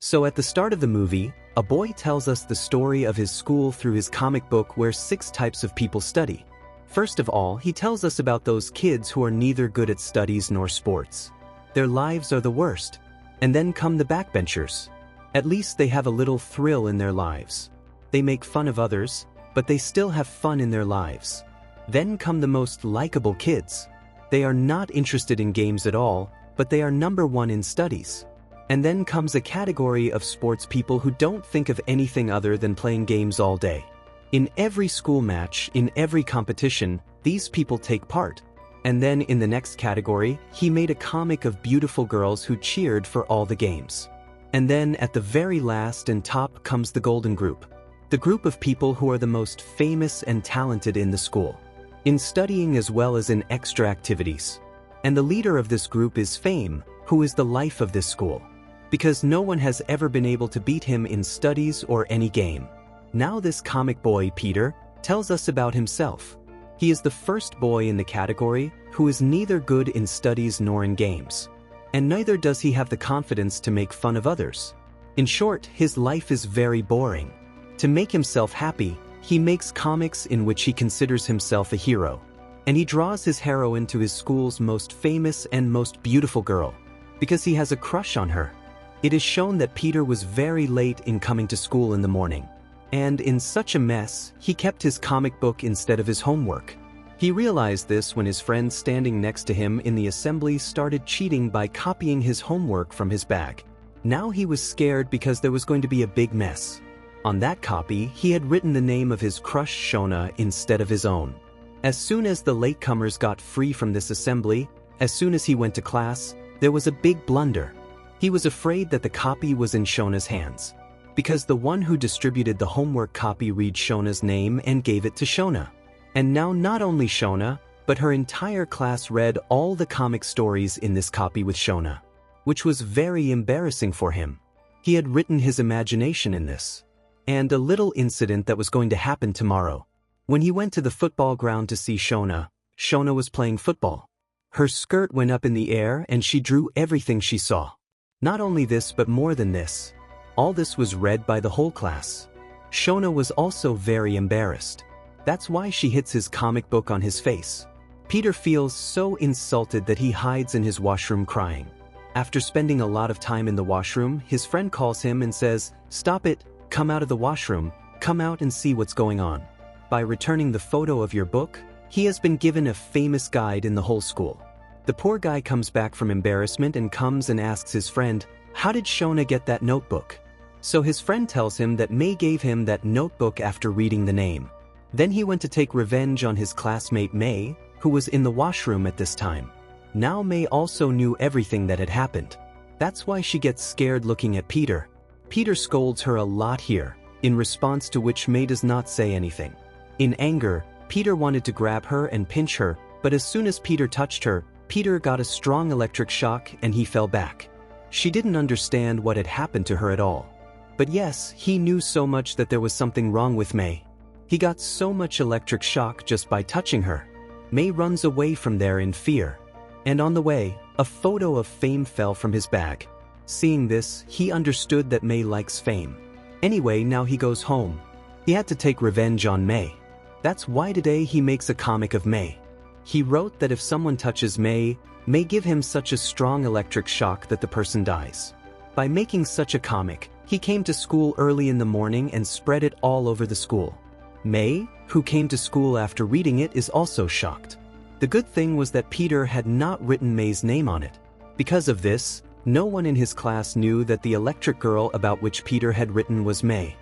So at the start of the movie, a boy tells us the story of his school through his comic book where 6 types of people study. First of all, he tells us about those kids who are neither good at studies nor sports. Their lives are the worst. And then come the backbenchers. At least they have a little thrill in their lives. They make fun of others, but they still have fun in their lives. Then come the most likable kids. They are not interested in games at all, but they are number 1 in studies. And then comes a category of sports people who don't think of anything other than playing games all day. In every school match, in every competition, these people take part. And then in the next category, he made a comic of beautiful girls who cheered for all the games. And then at the very last and top comes the golden group. The group of people who are the most famous and talented in the school, in studying as well as in extra activities. And the leader of this group is Fame, who is the life of this school. Because no one has ever been able to beat him in studies or any game. Now this comic boy, Peter, tells us about himself. He is the first boy in the category who is neither good in studies nor in games. And neither does he have the confidence to make fun of others. In short, his life is very boring. To make himself happy, he makes comics in which he considers himself a hero. And he draws his heroine to his school's most famous and most beautiful girl, because he has a crush on her. It is shown that Peter was very late in coming to school in the morning. And in such a mess, he kept his comic book instead of his homework. He realized this when his friend standing next to him in the assembly started cheating by copying his homework from his bag. Now he was scared because there was going to be a big mess. On that copy, he had written the name of his crush Shona instead of his own. As soon as the latecomers got free from this assembly, as soon as he went to class, there was a big blunder. He was afraid that the copy was in Shona's hands. Because the one who distributed the homework copy read Shona's name and gave it to Shona. And now not only Shona, but her entire class read all the comic stories in this copy with Shona. Which was very embarrassing for him. He had written his imagination in this. And a little incident that was going to happen tomorrow. When he went to the football ground to see Shona, Shona was playing football. Her skirt went up in the air and she drew everything she saw. Not only this but more than this. All this was read by the whole class. Shona was also very embarrassed. That's why she hits his comic book on his face. Peter feels so insulted that he hides in his washroom crying. After spending a lot of time in the washroom, his friend calls him and says, "Stop it, come out of the washroom, come out and see what's going on." By returning the photo of your book, he has been given a famous guide in the whole school. The poor guy comes back from embarrassment and comes and asks his friend, "How did Shona get that notebook?" So his friend tells him that May gave him that notebook after reading the name. Then he went to take revenge on his classmate May, who was in the washroom at this time. Now May also knew everything that had happened. That's why she gets scared looking at Peter. Peter scolds her a lot here, in response to which May does not say anything. In anger, Peter wanted to grab her and pinch her, but as soon as Peter touched her, Peter got a strong electric shock and he fell back. She didn't understand what had happened to her at all. But yes, he knew so much that there was something wrong with May. He got so much electric shock just by touching her. May runs away from there in fear. And on the way, a photo of Fame fell from his bag. Seeing this, he understood that May likes Fame. Anyway, now he goes home. He had to take revenge on May. That's why today he makes a comic of May. He wrote that if someone touches May give him such a strong electric shock that the person dies. By making such a comic, he came to school early in the morning and spread it all over the school. May, who came to school after reading it, is also shocked. The good thing was that Peter had not written May's name on it. Because of this, no one in his class knew that the electric girl about which Peter had written was May.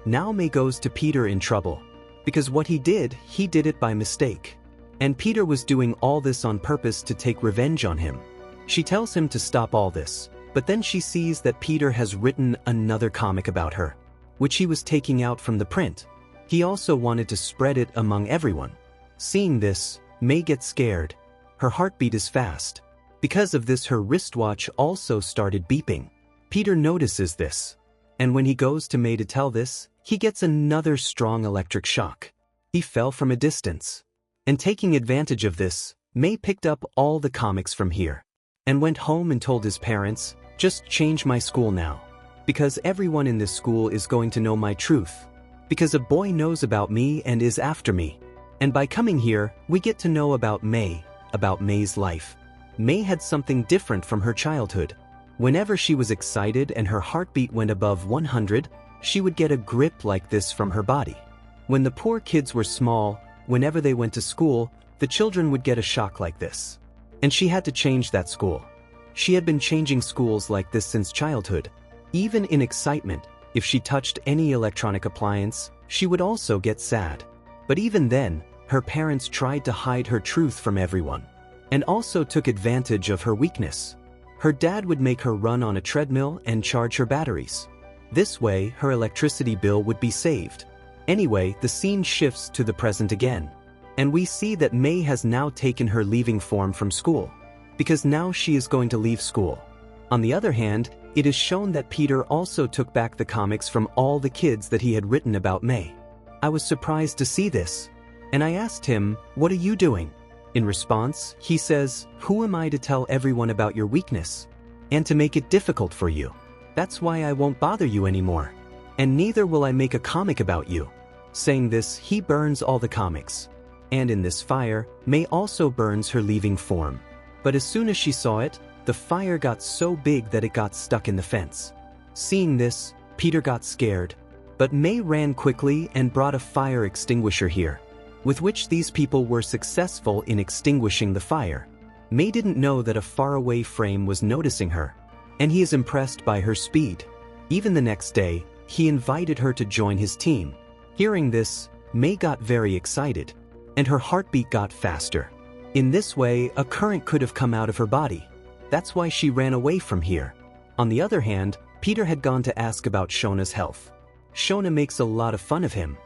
Now May goes to Peter in trouble. Because what he did it by mistake. And Peter was doing all this on purpose to take revenge on him. She tells him to stop all this, but then she sees that Peter has written another comic about her, which he was taking out from the print. He also wanted to spread it among everyone. Seeing this, May gets scared. Her heartbeat is fast. Because of this, her wristwatch also started beeping. Peter notices this. And when he goes to May to tell this, he gets another strong electric shock. He fell from a distance. And taking advantage of this, May picked up all the comics from here. And went home and told his parents, "Just change my school now." Because everyone in this school is going to know my truth. Because a boy knows about me and is after me. And by coming here, we get to know about May's life. May had something different from her childhood. Whenever she was excited and her heartbeat went above 100, she would get a grip like this from her body. When the poor kids were small, whenever they went to school, the children would get a shock like this. And she had to change that school. She had been changing schools like this since childhood. Even in excitement, if she touched any electronic appliance, she would also get sad. But even then, her parents tried to hide her truth from everyone, and also took advantage of her weakness. Her dad would make her run on a treadmill and charge her batteries. This way, her electricity bill would be saved. Anyway, the scene shifts to the present again. And we see that May has now taken her leaving form from school, because now she is going to leave school. On the other hand, it is shown that Peter also took back the comics from all the kids that he had written about May. I was surprised to see this, and I asked him, "What are you doing?" In response, he says, "Who am I to tell everyone about your weakness? And to make it difficult for you? That's why I won't bother you anymore. And neither will I make a comic about you." Saying this, he burns all the comics. And in this fire, May also burns her leaving form. But as soon as she saw it, the fire got so big that it got stuck in the fence. Seeing this, Peter got scared. But May ran quickly and brought a fire extinguisher here, with which these people were successful in extinguishing the fire. May didn't know that a faraway frame was noticing her, and he is impressed by her speed. Even the next day, he invited her to join his team. Hearing this, May got very excited, and her heartbeat got faster. In this way, a current could have come out of her body. That's why she ran away from here. On the other hand, Peter had gone to ask about Shona's health. Shona makes a lot of fun of him.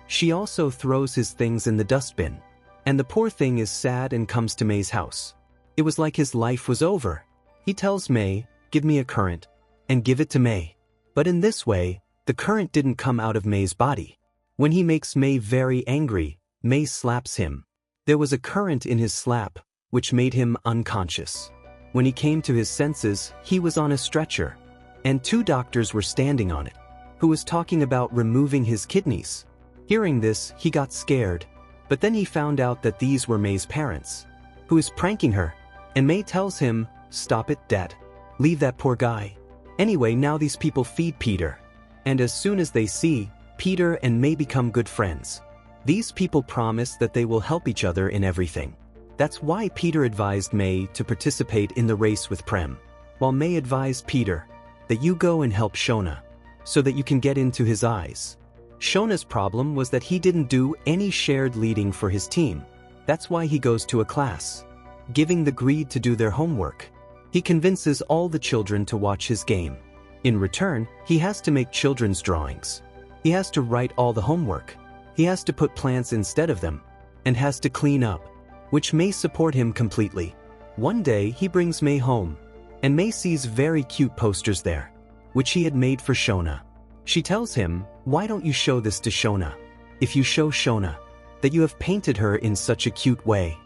She also throws his things in the dustbin. And the poor thing is sad and comes to May's house. It was like his life was over. He tells May, "Give me a current," and give it to May. But in this way, the current didn't come out of May's body. When he makes May very angry, May slaps him. There was a current in his slap, which made him unconscious. When he came to his senses, he was on a stretcher, and 2 doctors were standing on it, who was talking about removing his kidneys. Hearing this, he got scared, but then he found out that these were May's parents, who is pranking her, and May tells him, "Stop it, Dad. Leave that poor guy." Anyway, now these people feed Peter, and as soon as they see, Peter and May become good friends. These people promise that they will help each other in everything. That's why Peter advised May to participate in the race with Prem, while May advised Peter that you go and help Shona, so that you can get into his eyes. Shona's problem was that he didn't do any shared leading for his team. That's why he goes to a class, giving the greed to do their homework. He convinces all the children to watch his game. In return, he has to make children's drawings. He has to write all the homework. He has to put plants instead of them, and has to clean up, which May support him completely. One day, he brings May home, and May sees very cute posters there, which he had made for Shona. She tells him, "Why don't you show this to Shona? If you show Shona that you have painted her in such a cute way,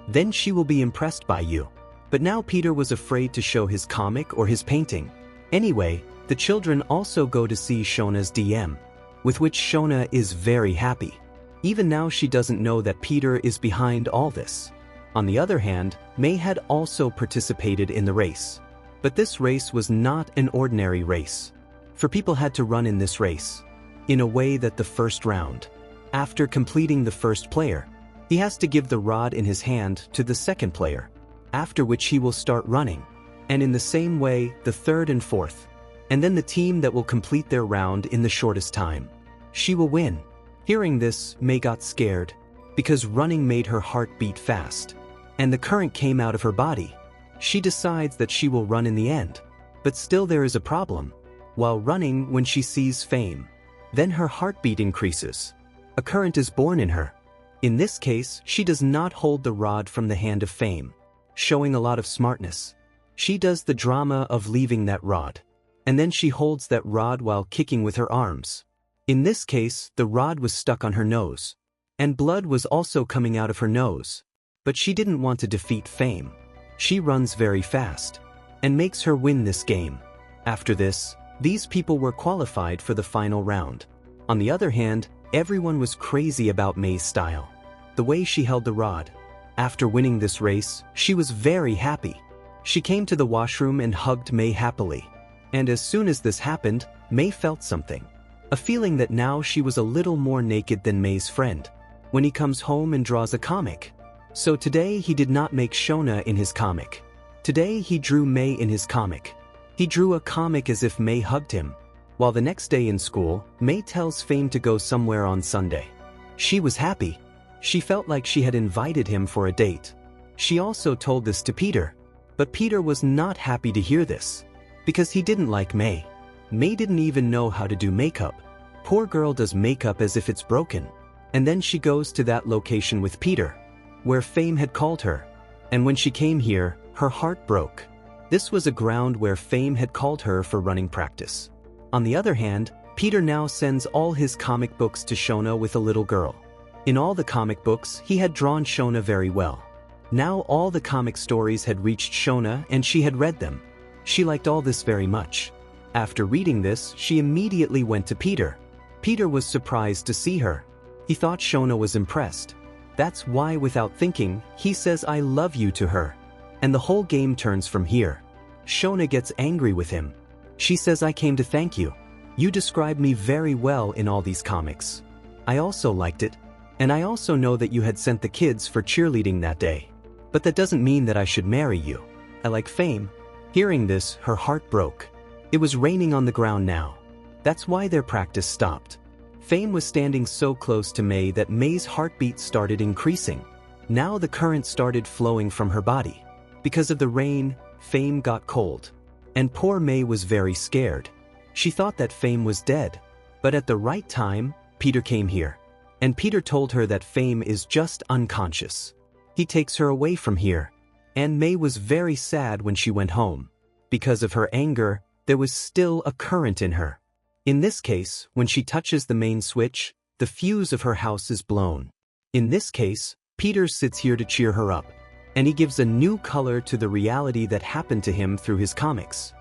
then she will be impressed by you." But now Peter was afraid to show his comic or his painting. Anyway, the children also go to see Shona's DM, with which Shona is very happy. Even now she doesn't know that Peter is behind all this. On the other hand, May had also participated in the race. But this race was not an ordinary race. For people had to run in this race, in a way that the first round, after completing the first player, he has to give the rod in his hand to the second player, after which he will start running, and in the same way the third and fourth, and then the team that will complete their round in the shortest time, she will win. Hearing this, May got scared, because running made her heart beat fast, and the current came out of her body. She decides that she will run in the end, but still there is a problem. While running, when she sees fame, then her heartbeat increases. A current is born in her. In this case, she does not hold the rod from the hand of fame, showing a lot of smartness. She does the drama of leaving that rod, and then she holds that rod while kicking with her arms. In this case, the rod was stuck on her nose, and blood was also coming out of her nose. But she didn't want to defeat fame. She runs very fast, and makes her win this game. After this, These people were qualified for the final round. On the other hand, everyone was crazy about May's style. The way she held the rod. After winning this race, she was very happy. She came to the washroom and hugged May happily. And as soon as this happened, May felt something. A feeling that now she was a little more naked than May's friend. When he comes home and draws a comic. So today he did not make Shona in his comic. Today he drew May in his comic. He drew a comic as if May hugged him. While the next day in school, May tells Fame to go somewhere on Sunday. She was happy. She felt like she had invited him for a date. She also told this to Peter. But Peter was not happy to hear this. Because he didn't like May. May didn't even know how to do makeup. Poor girl does makeup as if it's broken. And then she goes to that location with Peter, where Fame had called her. And when she came here, her heart broke. This was a ground where Fame had called her for running practice. On the other hand, Peter now sends all his comic books to Shona with a little girl. In all the comic books, he had drawn Shona very well. Now all the comic stories had reached Shona and she had read them. She liked all this very much. After reading this, she immediately went to Peter. Peter was surprised to see her. He thought Shona was impressed. That's why, without thinking, he says "I love you" to her. And the whole game turns from here. Shona gets angry with him. She says, "I came to thank you. You described me very well in all these comics. I also liked it. And I also know that you had sent the kids for cheerleading that day. But that doesn't mean that I should marry you. I like Fame." Hearing this, her heart broke. It was raining on the ground now. That's why their practice stopped. Fame was standing so close to May that May's heartbeat started increasing. Now the current started flowing from her body. Because of the rain, Fame got cold. And poor May was very scared. She thought that Fame was dead. But at the right time, Peter came here. And Peter told her that Fame is just unconscious. He takes her away from here. And May was very sad when she went home. Because of her anger, there was still a current in her. In this case, when she touches the main switch, the fuse of her house is blown. In this case, Peter sits here to cheer her up. And he gives a new color to the reality that happened to him through his comics.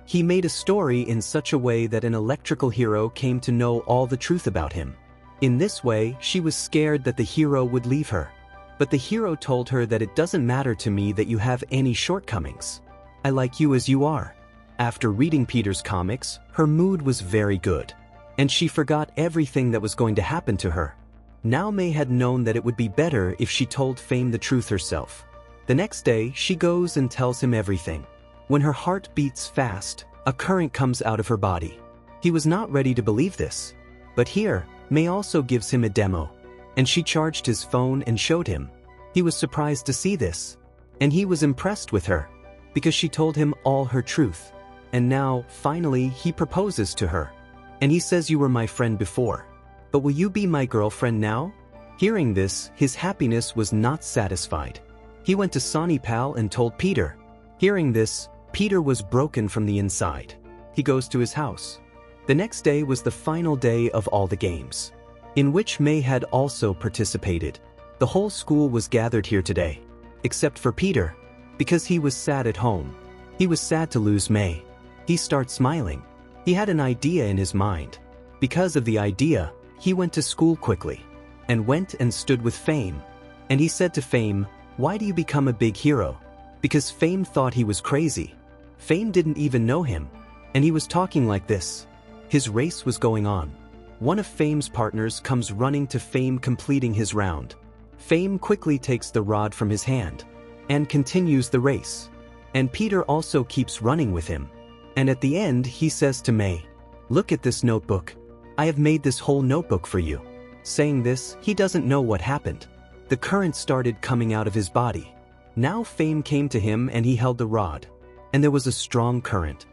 He made a story in such a way that an electrical hero came to know all the truth about him. In this way, she was scared that the hero would leave her. But the hero told her that it doesn't matter to me that you have any shortcomings. I like you as you are. After reading Peter's comics, her mood was very good. And she forgot everything that was going to happen to her. Now May had known that it would be better if she told Fame the truth herself. The next day, she goes and tells him everything. When her heart beats fast, a current comes out of her body. He was not ready to believe this. But here, May also gives him a demo. And she charged his phone and showed him. He was surprised to see this. And he was impressed with her. Because she told him all her truth. And now, finally, he proposes to her. And he says, "You were my friend before. But will you be my girlfriend now?" Hearing this, his happiness was not satisfied. He went to Sonny Pal and told Peter. Hearing this, Peter was broken from the inside. He goes to his house. The next day was the final day of all the games, in which May had also participated. The whole school was gathered here today, except for Peter, because he was sad at home. He was sad to lose May. He starts smiling. He had an idea in his mind. Because of the idea, he went to school quickly, and went and stood with Fame. And he said to Fame, "Why do you become a big hero?" Because Fame thought he was crazy. Fame didn't even know him. And he was talking like this. His race was going on. One of Fame's partners comes running to Fame completing his round. Fame quickly takes the rod from his hand and continues the race. And Peter also keeps running with him. And at the end he says to May, "Look at this notebook. I have made this whole notebook for you." Saying this, he doesn't know what happened. The current started coming out of his body. Now Fame came to him and he held the rod. And there was a strong current.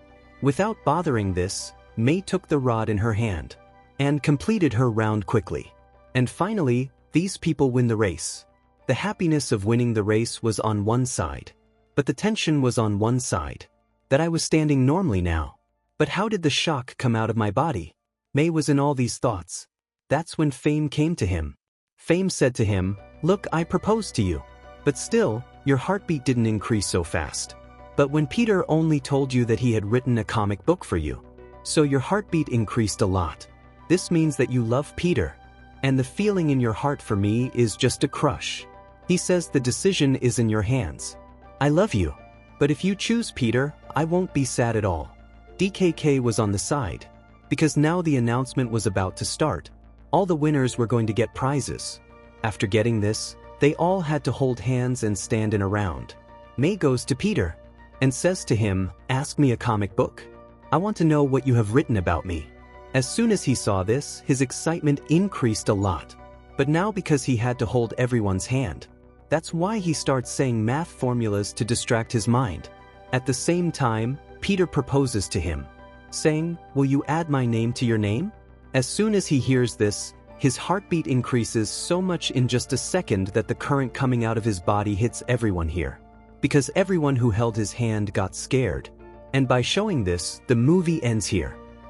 Without bothering this, May took the rod in her hand and completed her round quickly. And finally, these people win the race. The happiness of winning the race was on one side. But the tension was on one side. That I was standing normally now. But how did the shock come out of my body? May was in all these thoughts. That's when Fame came to him. Fame said to him, "Look, I proposed to you. But still, your heartbeat didn't increase so fast. But when Peter only told you that he had written a comic book for you, So your heartbeat increased a lot. This means that you love Peter. And the feeling in your heart for me is just a crush. He says the decision is in your hands. I love you. But if you choose Peter, I won't be sad at all. DKK was on the side. Because now the announcement was about to start. All the winners were going to get prizes. After getting this, they all had to hold hands and stand in a round. May goes to Peter and says to him, "Ask me a comic book. I want to know what you have written about me." As soon as he saw this, his excitement increased a lot. But now because he had to hold everyone's hand, that's why he starts saying math formulas to distract his mind. At the same time, Peter proposes to him, saying, "Will you add my name to your name?" As soon as he hears this, his heartbeat increases so much in just a second that the current coming out of his body hits everyone here. Because everyone who held his hand got scared. And by showing this, the movie ends here.